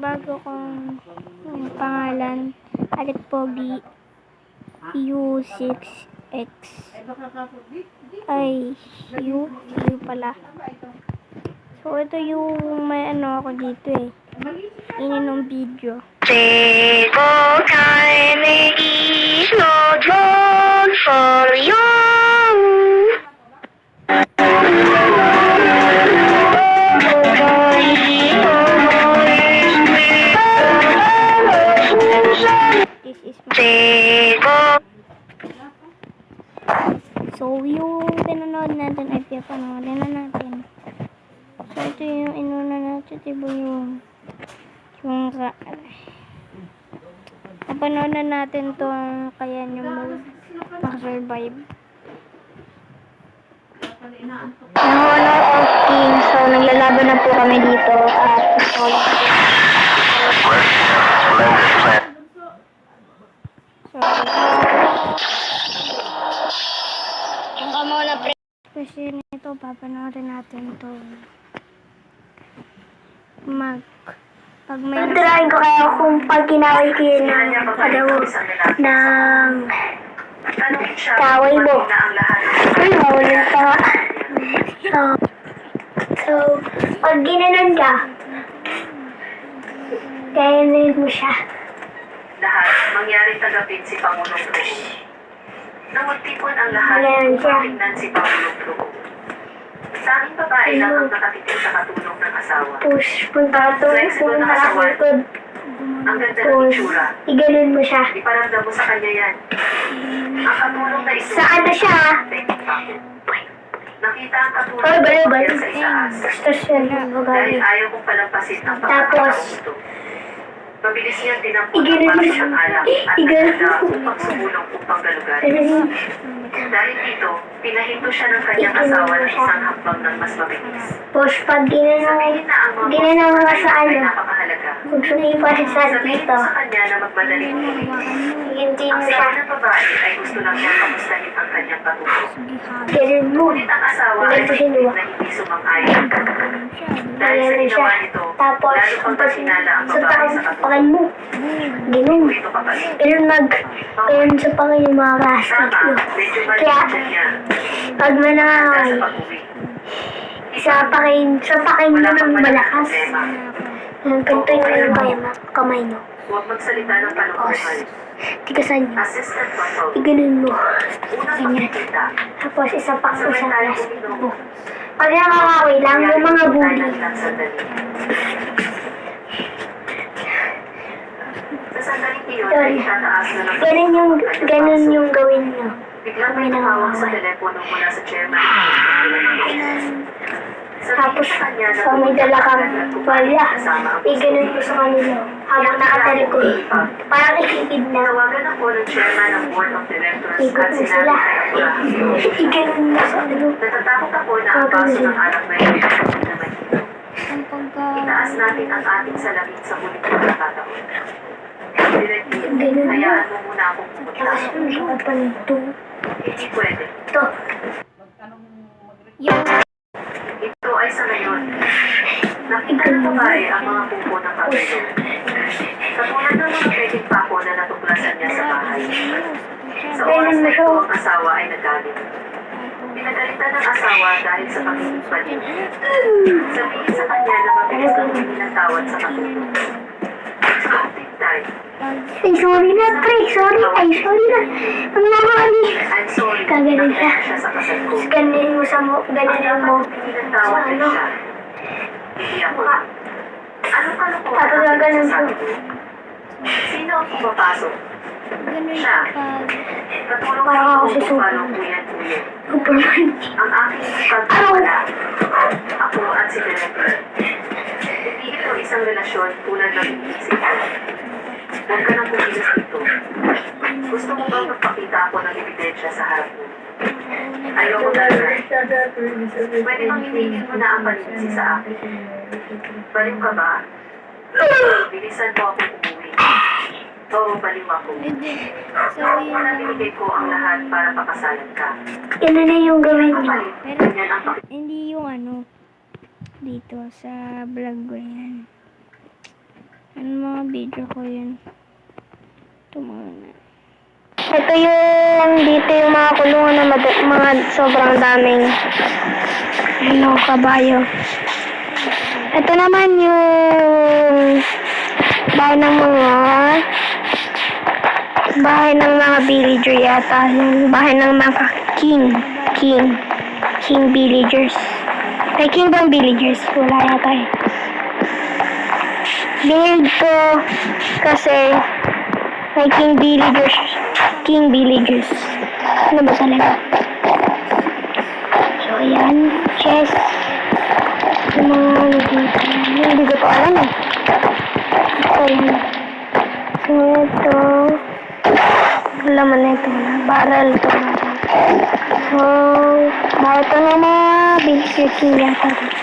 bago kong pangalan, Alec Pogi U6X. Ay, U pala. So, ito yung may ano ako dito eh. Ininong video. Table time is not long for you. This is my table. So, yung pinanood natin ay pinanoodin na natin. So, ito yung inuna natin, diba yung napanood na natin to kaya yung mag-survive. Honor of King. So, naglalaban na po kami dito at kasi nito, papanoorin natin to pag may try ko kaya kung pag kinaway ko yun ng kaway mo ay mawalin pa so pag ginanon ka kaya nilid mo siya lahat mangyari tagapin si Pangulong Cruz. Nang magtipon ang lahat upang tignan si Pangulong Cruz. Tanging babae lang ang nakatitig sa katulong ng asawa. Push, punta ito. Flexible na kasawan. Ang ganda ng itsura. Iganon mo siya. Iparamdam mo sa kanya yan. Ang katulong na ito. Sa ano siya? Nakita ang katulong na sa itaas. Dahil ayaw kong palampasin ang pagkakataon ito. Mabilis niyang tinampon ang parang siyang alak at naganda upang sumulong upang galugarin. Dahil dito, pinahinto siya ng kanyang asawa ng isang hakbang ng mas mabilis. Push, pag ginanaw mo sa ano, kung sumili pa siya sa dito, sa kanya na magmadaling umuwi. hindi mo Ang siya. sabi ng babae ay gusto lang niyang kamustahin ang kanyang katulong. Ganon mo. Ngunit ang asawa ay Ganito sinuwa. na hindi sumang-ayon. Dahil sa Ganon siya. ginawa nito, Tapos, lalo pang pasinala ang babae sa katulong. pakan mo. Ganon. Ito kapatid. Ganon sa pakan yung mga plastic Tama, mo. medyo Kaya, maliit niya. pag manangaway, Sa pag-uwi. sa pakin mo ng malakas. Ang ganito yung kamay mo. Huwag magsalita ng palungkuhan. Tigasan niyo. Assistant control. Iganon mo. Unang pagkikita. Tapos isapak mo sa Sabay tayo plastic mo. uminom. Pag nakakaway lang, yung mga bully. Sa sandaling iyon ay itataas na ng Ganun yung gawin nyo. biglang may tumawag sa telepono mula sa chairman. Tapos, pag may dala kang palya, iganon mo sa kanila. Habang nakatalikod. Parang ikikid na. Nawagan ako ng chairman ng board of directors Ikot at mo sinabi sila. kay Abura. Iganon mo sa ano. Natatakot ako na ang baso ng alak na yun ay naman dito. Itaas natin ang ating salamin sa huling pagkakataon. Ganun. Hayaan mo muna akong pumunta. Tapos mo siya pa nito. Hindi pwede. Ito. Ito ay sa ngayon. Nakita ng babae ang mga kuko ng kabelo. Katulad ng mga pwedeng pako na natuklasan niya sa bahay. Sa oras na ito, ang asawa ay nagalit. Pinagalitan ng asawa dahil sa pagiging baliw. Sabihin sa kanya na mabilis kang pinatawad sa katulong. Ay, sorry na, pre. Sorry. Ay, sorry na. Ang nakakali. I'm sorry. Kaganon siya. Siya sa kasal ko. Ganin mo sa mo. Ganin mo. Pinatawad Sa ano? siya. Hindi ako. Anong kalokohan Tapos ang gaganon sinasabi po. mo? Sino ang pumapasok? Ganun Siya. Katulong Parang ako ako si Super. palong kuyan-kuyan. Superman. Ang aking pagkakawala. Ako at si Director. Hindi ito isang relasyon tulad ng inisip ko. Huwag ka nang pumilis dito. Gusto mo bang magpakita ako ng ebidensya sa harap mo? Ayoko talaga. Pwede bang hinigil mo na ang paninisi sa akin? Baliw ka ba? Bilisan mo ako umuwi. Oo, baliw ako. Una binigay ko ang lahat para pakasalan ka. Yan na yung gawin mo. Ganyan ang pakita. Hindi yung ano, dito sa vlog ko yan. mga video ko yun. Ito muna. Ito yung, dito yung mga kulungan na mga sobrang daming kabayo. Ito naman yung bahay ng mga villager yata. Yung bahay ng mga king villagers. May king bang villagers? Wala yata eh. Build ko kasi may king villagers. Ano ba talaga? So, ayan. Chest. Yung mga dito. Hindi ko pa alam eh. Ito yan. So, ito. Laman na ito. Barrel ito. So, ito na mga villager king yata.